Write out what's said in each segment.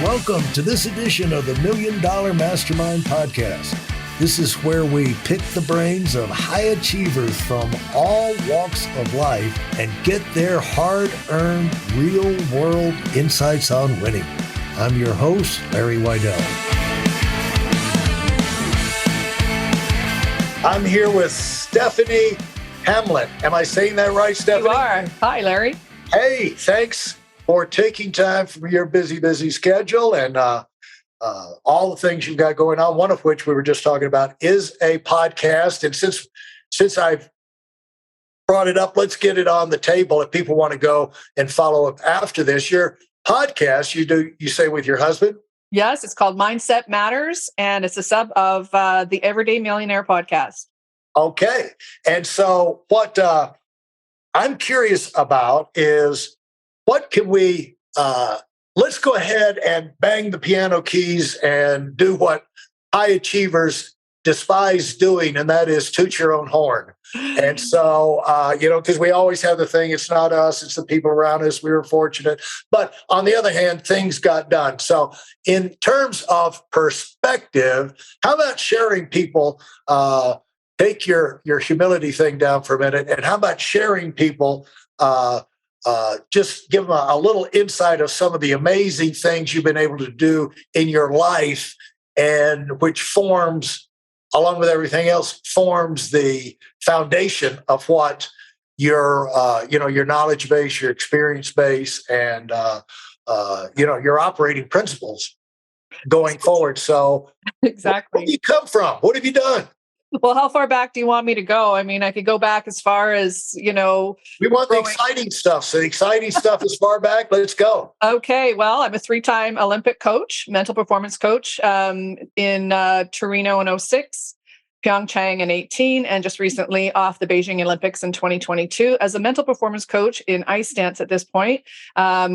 Welcome to this edition of the Million Dollar Mastermind podcast. This is where we pick the brains of high achievers from all walks of life and get their hard-earned, real-world insights on winning. I'm your host, Larry Weidel. I'm here with Steffany Hanlen. Am I saying that right, Steffany? You are. Hi, Larry. Hey, thanks for taking time from your busy schedule and all the things you've got going on, one of which we were just talking about is a podcast. And since I've brought it up, let's get it on the table if people want to go and follow up after this. Your podcast, you say with your husband? Yes, it's called Mindset Matters, and it's a sub of the Everyday Millionaire podcast. Okay. And so what I'm curious about is what can we, let's go ahead and bang the piano keys and do what high achievers despise doing, and that is toot your own horn. And so, because we always have the thing, it's not us, it's the people around us. We were fortunate. But on the other hand, things got done. So in terms of perspective, how about sharing people, take your humility thing down for a minute, and how about sharing people, just give them a little insight of some of the amazing things you've been able to do in your life, and which forms, along with everything else, forms the foundation of what your knowledge base, your experience base, and your operating principles going forward. So, Exactly. Where do you come from? What have you done? Well, how far back do you want me to go? I mean, I could go back as far as, We want the exciting stuff. So the exciting stuff is far back. Let's go. Okay. Well, I'm a 3-time Olympic coach, mental performance coach in Torino in 2006, Pyeongchang in 2018, and just recently off the Beijing Olympics in 2022 as a mental performance coach in ice dance at this point,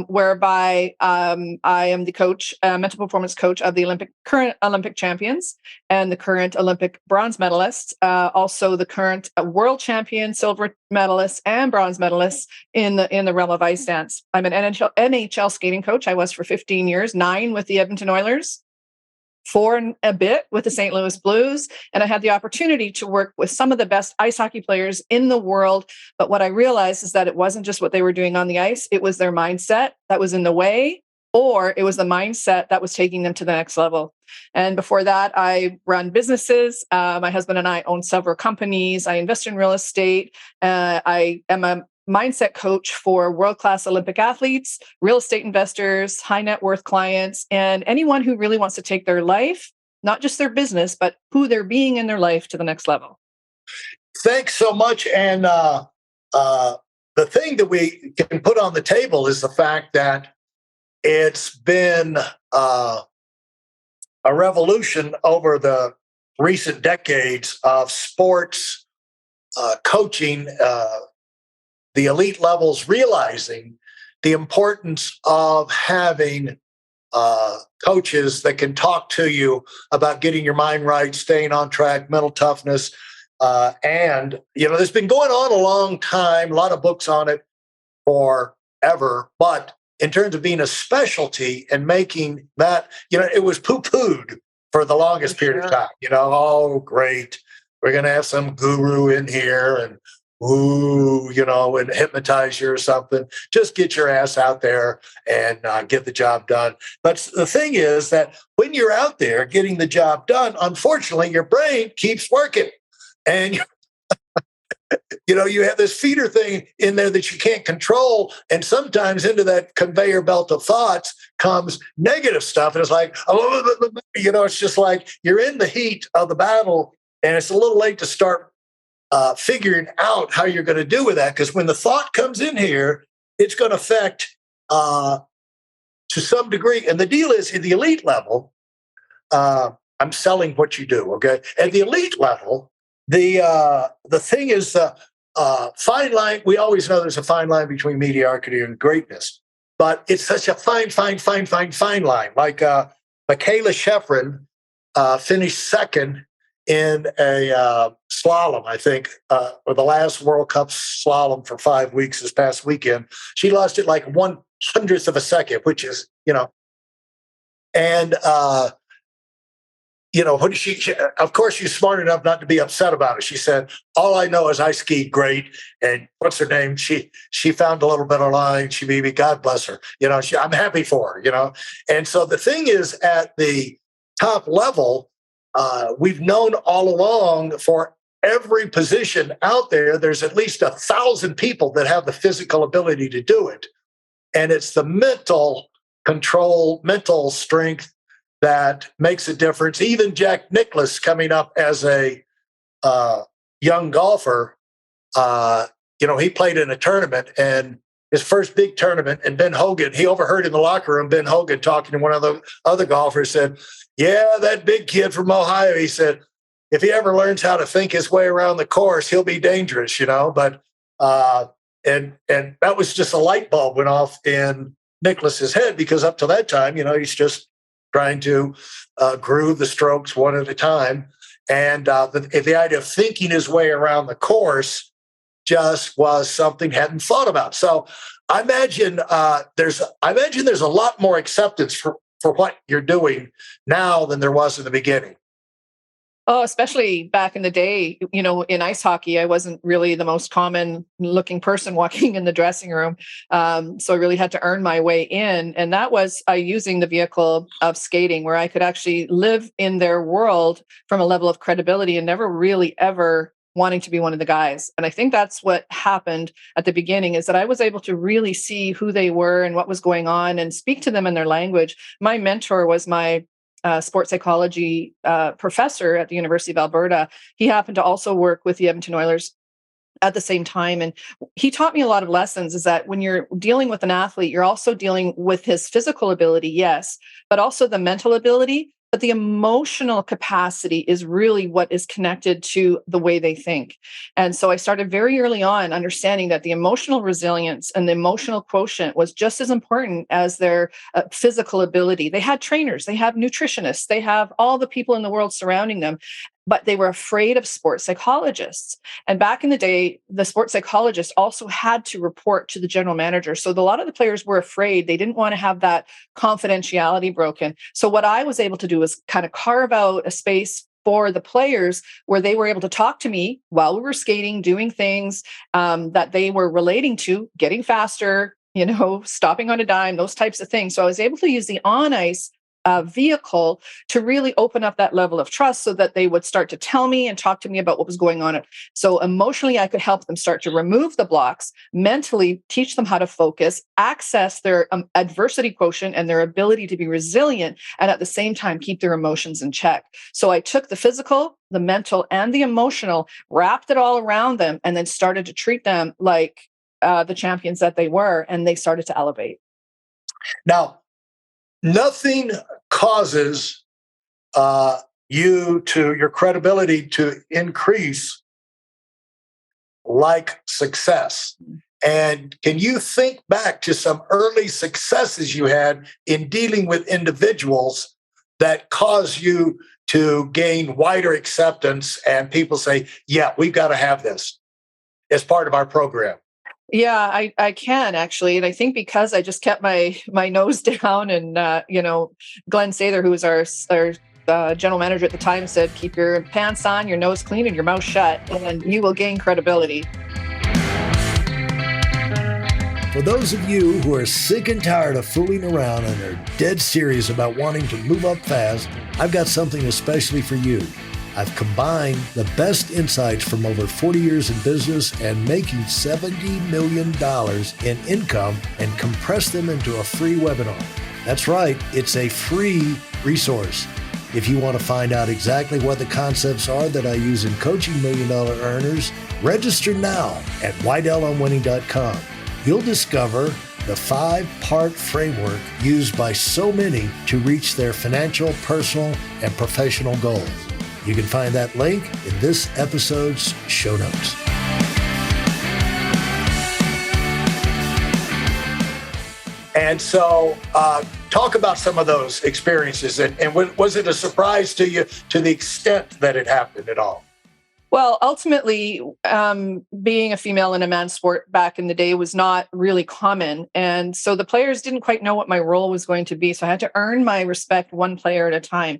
whereby I am the coach, mental performance coach of the current Olympic champions and the current Olympic bronze medalists, also the current world champion, silver medalists, and bronze medalists in the realm of ice dance. I'm an NHL skating coach. I was for 15 years, 9 with the Edmonton Oilers, 4 and a bit with the St. Louis Blues. And I had the opportunity to work with some of the best ice hockey players in the world. But what I realized is that it wasn't just what they were doing on the ice. It was their mindset that was in the way, or it was the mindset that was taking them to the next level. And before that, I run businesses. My husband and I own several companies. I invest in real estate. I am a mindset coach for world-class Olympic athletes, real estate investors, high net worth clients, and anyone who really wants to take their life, not just their business, but who they're being in their life to the next level. Thanks so much. And the thing that we can put on the table is the fact that it's been a revolution over the recent decades of sports coaching, the elite levels realizing the importance of having coaches that can talk to you about getting your mind right, staying on track, mental toughness. And there's been going on a long time, a lot of books on it forever. But in terms of being a specialty and making that, it was poo-pooed for the longest period of time. Oh, great. We're going to have some guru in here and and hypnotize you or something. Just get your ass out there and get the job done. But the thing is that when you're out there getting the job done, unfortunately, your brain keeps working. And, you have this feeder thing in there that you can't control. And sometimes into that conveyor belt of thoughts comes negative stuff. And it's like, it's just like you're in the heat of the battle and it's a little late to start figuring out how you're going to do with that. Because when the thought comes in here, it's going to affect to some degree. And the deal is, at the elite level, I'm selling what you do, okay? At the elite level, the thing is the fine line. We always know there's a fine line between mediocrity and greatness. But it's such a fine line. Like Michaela Schifrin finished second in a slalom, I think, or the last World Cup slalom for 5 weeks this past weekend. She lost it like 1/100th of a second, which is, And, when of course, she's smart enough not to be upset about it. She said, all I know is I skied great. And what's her name? She found a little bit of line. She maybe, God bless her. I'm happy for her, And so the thing is, at the top level, we've known all along for every position out there, there's at least 1,000 people that have the physical ability to do it. And it's the mental control, mental strength that makes a difference. Even Jack Nicklaus, coming up as a young golfer, he played in a tournament, and his first big tournament, and Ben Hogan, he overheard in the locker room, Ben Hogan talking to one of the other golfers, said, yeah, that big kid from Ohio, he said, if he ever learns how to think his way around the course, he'll be dangerous, But and that was just a light bulb went off in Nicklaus's head, because up to that time, he's just trying to groove the strokes one at a time. And the idea of thinking his way around the course just was something hadn't thought about. So I imagine there's a lot more acceptance for what you're doing now than there was in the beginning. Oh, especially back in the day, in ice hockey, I wasn't really the most common looking person walking in the dressing room. So I really had to earn my way in. And that was using the vehicle of skating, where I could actually live in their world from a level of credibility and never really ever wanting to be one of the guys. And I think that's what happened at the beginning, is that I was able to really see who they were and what was going on and speak to them in their language. My mentor was my sports psychology professor at the University of Alberta. He happened to also work with the Edmonton Oilers at the same time. And he taught me a lot of lessons, is that when you're dealing with an athlete, you're also dealing with his physical ability, yes, but also the mental ability. But the emotional capacity is really what is connected to the way they think. And so I started very early on understanding that the emotional resilience and the emotional quotient was just as important as their physical ability. They had trainers, they have nutritionists, they have all the people in the world surrounding them, but they were afraid of sports psychologists. And back in the day, the sports psychologist also had to report to the general manager. So a lot of the players were afraid. They didn't want to have that confidentiality broken. So what I was able to do was kind of carve out a space for the players where they were able to talk to me while we were skating, doing things that they were relating to, getting faster, stopping on a dime, those types of things. So I was able to use the on-ice vehicle to really open up that level of trust, so that they would start to tell me and talk to me about what was going on. So emotionally, I could help them start to remove the blocks, mentally teach them how to focus, access their adversity quotient and their ability to be resilient, and at the same time, keep their emotions in check. So I took the physical, the mental, and the emotional, wrapped it all around them, and then started to treat them like the champions that they were, and they started to elevate. Now, nothing causes your credibility to increase like success. And can you think back to some early successes you had in dealing with individuals that caused you to gain wider acceptance, and people say, yeah, we've got to have this as part of our program? Yeah, I can actually. And I think because I just kept my nose down, and, Glenn Sather, who was our general manager at the time, said, keep your pants on, your nose clean, and your mouth shut, and you will gain credibility. For those of you who are sick and tired of fooling around and are dead serious about wanting to move up fast, I've got something especially for you. I've combined the best insights from over 40 years in business and making $70 million in income and compressed them into a free webinar. That's right, it's a free resource. If you want to find out exactly what the concepts are that I use in coaching million-dollar earners, register now at WeidelOnWinning.com. You'll discover the 5-part framework used by so many to reach their financial, personal, and professional goals. You can find that link in this episode's show notes. And so talk about some of those experiences. And was it a surprise to you to the extent that it happened at all? Well, ultimately, being a female in a man's sport back in the day was not really common. And so the players didn't quite know what my role was going to be. So I had to earn my respect one player at a time.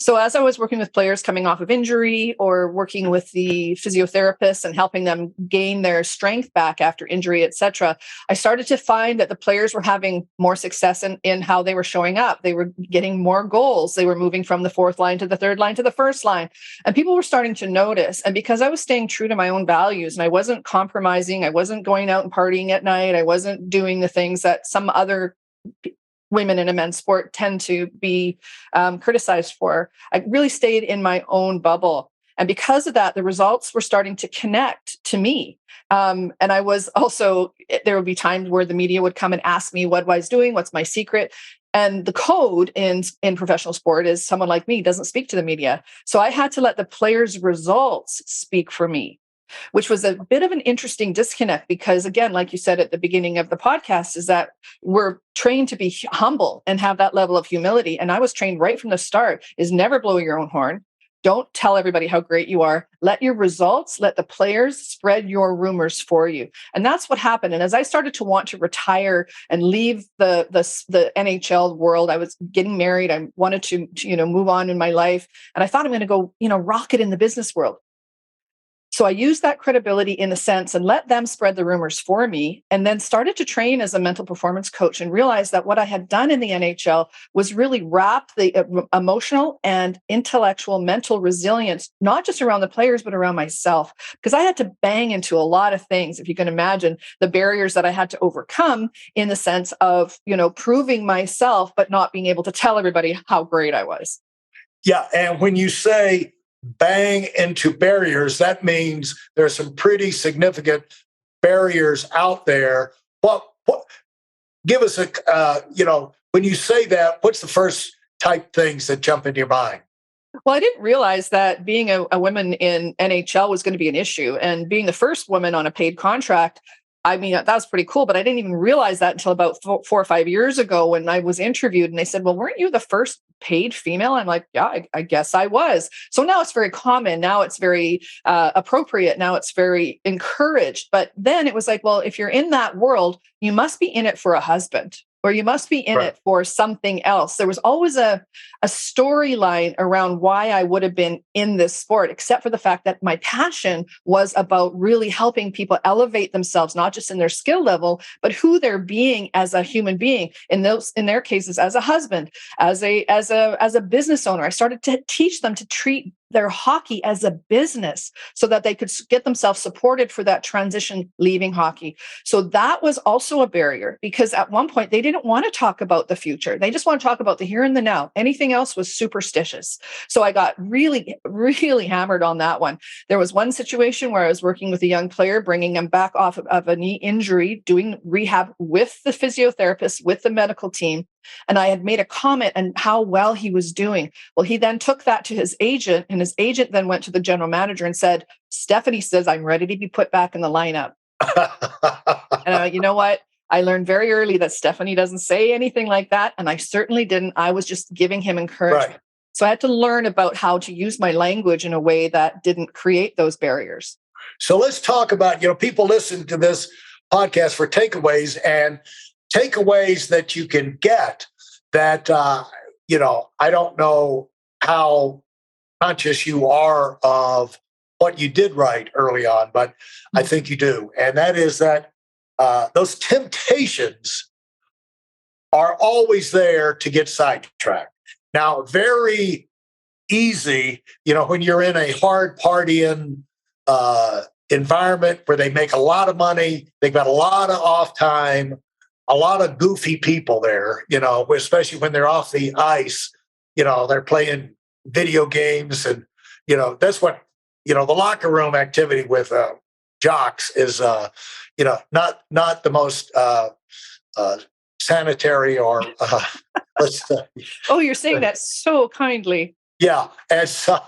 So as I was working with players coming off of injury or working with the physiotherapists and helping them gain their strength back after injury, et cetera, I started to find that the players were having more success in how they were showing up. They were getting more goals. They were moving from the fourth line to the third line to the first line. And people were starting to notice. And because I was staying true to my own values and I wasn't compromising, I wasn't going out and partying at night, I wasn't doing the things that some other women in a men's sport tend to be criticized for. I really stayed in my own bubble. And because of that, the results were starting to connect to me. And I was also, there would be times where the media would come and ask me what I was doing, what's my secret. And the code in professional sport is someone like me doesn't speak to the media. So I had to let the players' results speak for me, which was a bit of an interesting disconnect because, again, like you said at the beginning of the podcast, is that we're trained to be humble and have that level of humility. And I was trained right from the start is never blow your own horn. Don't tell everybody how great you are. Let your results, let the players spread your rumors for you. And that's what happened. And as I started to want to retire and leave the NHL world, I was getting married. I wanted to move on in my life. And I thought I'm going to go, rock it in the business world. So I used that credibility in a sense and let them spread the rumors for me, and then started to train as a mental performance coach and realized that what I had done in the NHL was really wrap the emotional and intellectual mental resilience, not just around the players, but around myself. Because I had to bang into a lot of things, if you can imagine the barriers that I had to overcome in the sense of, proving myself, but not being able to tell everybody how great I was. Yeah. And when you say bang into barriers, that means there's some pretty significant barriers out there. What give us when you say that, what's the first type things that jump into your mind? Well, I didn't realize that being a woman in NHL was going to be an issue, and being the first woman on a paid contract, I mean, that was pretty cool, but I didn't even realize that until about 4 or 5 years ago when I was interviewed and they said, well, weren't you the first paid female? I'm like, yeah, I guess I was. So now it's very common. Now it's very appropriate. Now it's very encouraged. But then it was like, well, if you're in that world, you must be in it for a husband, or you must be in it for something else. There was always a storyline around why I would have been in this sport, except for the fact that my passion was about really helping people elevate themselves, not just in their skill level, but who they're being as a human being. In their cases, as a husband, as a business owner. I started to teach them to treat their hockey as a business so that they could get themselves supported for that transition leaving hockey. So that was also a barrier because at one point they didn't want to talk about the future. They just want to talk about the here and the now. Anything else was superstitious. So I got really, really hammered on that one. There was one situation where I was working with a young player, bringing him back off of a knee injury, doing rehab with the physiotherapist, with the medical team. And I had made a comment on how well he was doing. Well, he then took that to his agent, and his agent then went to the general manager and said, Steffany says, I'm ready to be put back in the lineup. And you know what? I learned very early that Steffany doesn't say anything like that. And I certainly didn't. I was just giving him encouragement. Right. So I had to learn about how to use my language in a way that didn't create those barriers. So let's talk about, people listen to this podcast for takeaways, and takeaways that you can get that, I don't know how conscious you are of what you did right early on, but I think you do. And that is that those temptations are always there to get sidetracked. Now, very easy, when you're in a hard partying environment where they make a lot of money, they've got a lot of off time, a lot of goofy people there, especially when they're off the ice, they're playing video games. And, that's what, the locker room activity with jocks is, not the most sanitary or, oh, you're saying that so kindly. Yeah. And so,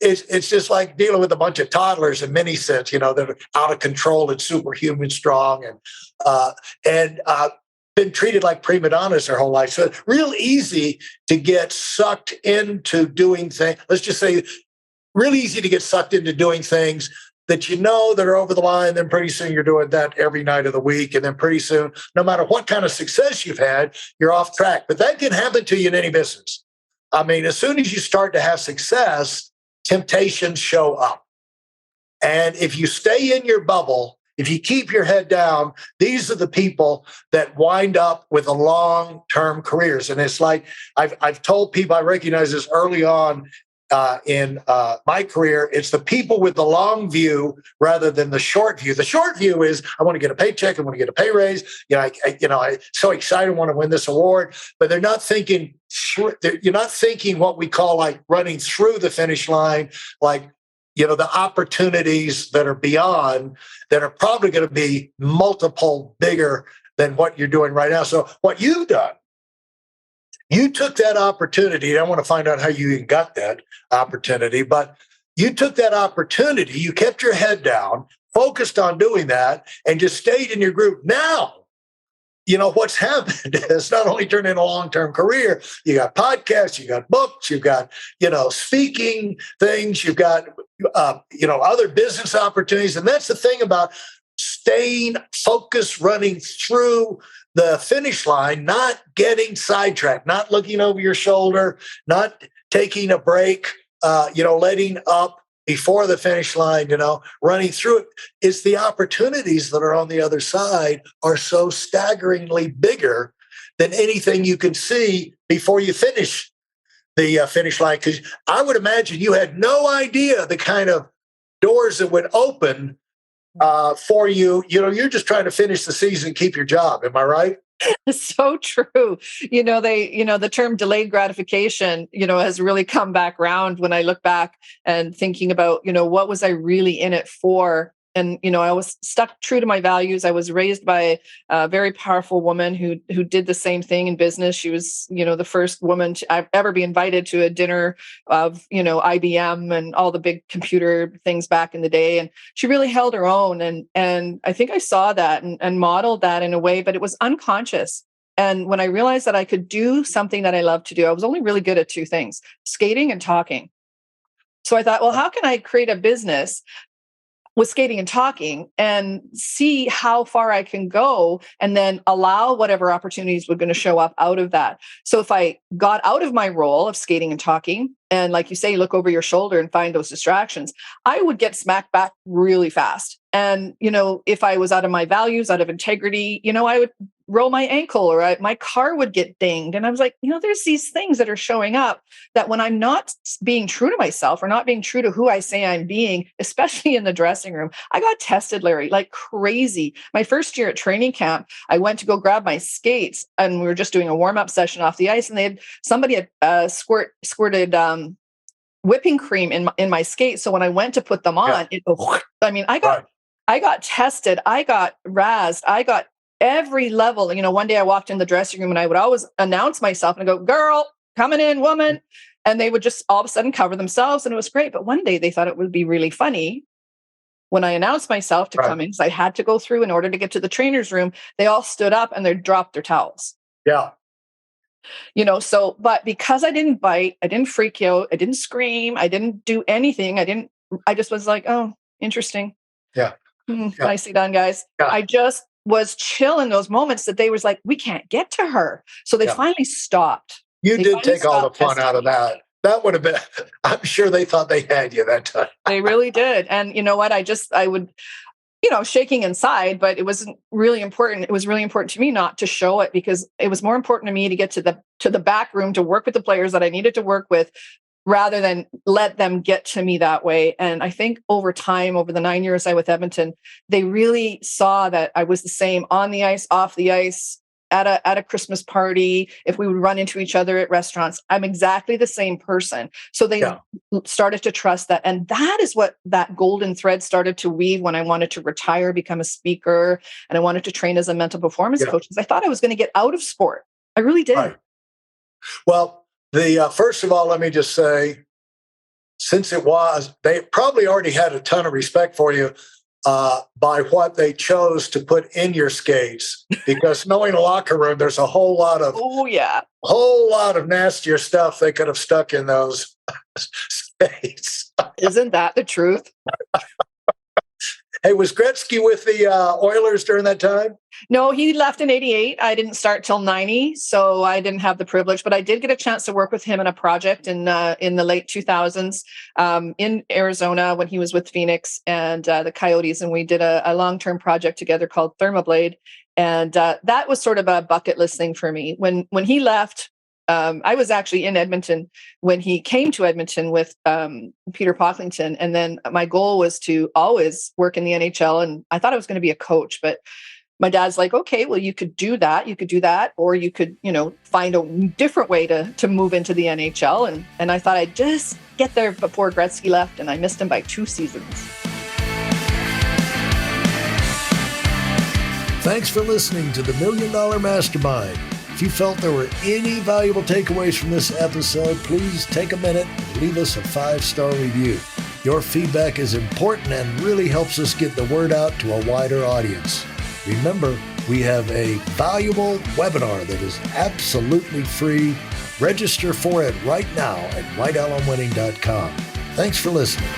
it's just like dealing with a bunch of toddlers in many sense, that are out of control and superhuman strong and been treated like prima donnas their whole life. So it's real easy to get sucked into doing things. Let's just say really easy to get sucked into doing things that you know that are over the line. Then pretty soon you're doing that every night of the week. And then pretty soon, no matter what kind of success you've had, you're off track. But that can happen to you in any business. I mean, as soon as you start to have success, temptations show up. And if you stay in your bubble, if you keep your head down, these are the people that wind up with a long-term careers. And it's like I've told people, I recognize this early on in my career, it's the people with the long view rather than the short view. The short view is, I want to get a paycheck, I want to get a pay raise. I'm so excited, I want to win this award, but they're not thinking. You're not thinking what we call like running through the finish line, like the opportunities that are beyond, that are probably going to be multiple bigger than what you're doing right now. So what you've done, you took that opportunity. I want to find out how you even got that opportunity, but you took that opportunity, you kept your head down, focused on doing that, and just stayed in your group. Now, what's happened is not only turned into a long-term career, you got podcasts, you got books, you've got, speaking things, you've got, other business opportunities. And that's the thing about staying focused, running through the finish line, not getting sidetracked, not looking over your shoulder, not taking a break, letting up before the finish line, running through it. It's the opportunities that are on the other side are so staggeringly bigger than anything you can see before you finish the finish line. Because I would imagine you had no idea the kind of doors that would open for you. You're just trying to finish the season and keep your job. Am I right? So true. The term delayed gratification, has really come back around when I look back and thinking about, what was I really in it for? And, I was stuck true to my values. I was raised by a very powerful woman who did the same thing in business. She was, the first woman to ever be invited to a dinner of, IBM and all the big computer things back in the day. And she really held her own. And I think I saw that and modeled that in a way, but it was unconscious. And when I realized that I could do something that I love to do, I was only really good at two things: skating and talking. So I thought, well, how can I create a business with skating and talking and see how far I can go, and then allow whatever opportunities were going to show up out of that. So if I got out of my role of skating and talking, and like you say, look over your shoulder and find those distractions, I would get smacked back really fast. And, if I was out of my values, out of integrity, I would roll my ankle, or my car would get dinged. And I was like, there's these things that are showing up that when I'm not being true to myself or not being true to who I say I'm being, especially in the dressing room. I got tested, Larry, like crazy. My first year at training camp, I went to go grab my skates, and we were just doing a warm-up session off the ice, and somebody had squirted whipping cream in my skates. So when I went to put them on, I got tested, I got razzed, I got every level. One day I walked in the dressing room and I would always announce myself and I go, "Girl, coming in, woman." And they would just all of a sudden cover themselves. And it was great. But one day they thought it would be really funny when I announced myself to come in, because I had to go through in order to get to the trainer's room. They all stood up and they dropped their towels. Yeah. But because I didn't bite, I didn't freak out, I didn't scream, I didn't do anything. I just was like, "Oh, interesting. Yeah. Nicely done, guys." Yeah. I just was chill in those moments that they was like, "We can't get to her." So they finally stopped. You did take all the fun out of that. That would have been, I'm sure they thought they had you that time. They really did. And you know what? I would, shaking inside, but it wasn't really important. It was really important to me not to show it, because it was more important to me to get to the back room to work with the players that I needed to work with, rather than let them get to me that way. And I think over time, over the 9 years I was with Edmonton, they really saw that I was the same on the ice, off the ice, at a Christmas party, if we would run into each other at restaurants. I'm exactly the same person. So they started to trust that. And that is what that golden thread started to weave when I wanted to retire, become a speaker, and I wanted to train as a mental performance coach, because I thought I was going to get out of sport. I really did. Right. Well, first of all, let me just say, since they probably already had a ton of respect for you by what they chose to put in your skates, because knowing a locker room, there's a whole lot of nastier stuff they could have stuck in those skates. Isn't that the truth? Hey, was Gretzky with the Oilers during that time? No, he left in 88. I didn't start till 90, so I didn't have the privilege, but I did get a chance to work with him in a project in the late 2000s in Arizona when he was with Phoenix and the Coyotes, and we did a long-term project together called Thermoblade, and that was sort of a bucket list thing for me. When he left, I was actually in Edmonton when he came to Edmonton with Peter Pocklington. And then my goal was to always work in the NHL. And I thought I was going to be a coach, but my dad's like, okay, well, you could do that. You could do that. Or you could, find a different way to move into the NHL. And I thought I'd just get there before Gretzky left. And I missed him by 2 seasons. Thanks for listening to the Million Dollar Mastermind. If you felt there were any valuable takeaways from this episode, please take a minute and leave us a 5-star review. Your feedback is important and really helps us get the word out to a wider audience. Remember, we have a valuable webinar that is absolutely free. Register for it right now at WeidelOnWinning.com. Thanks for listening.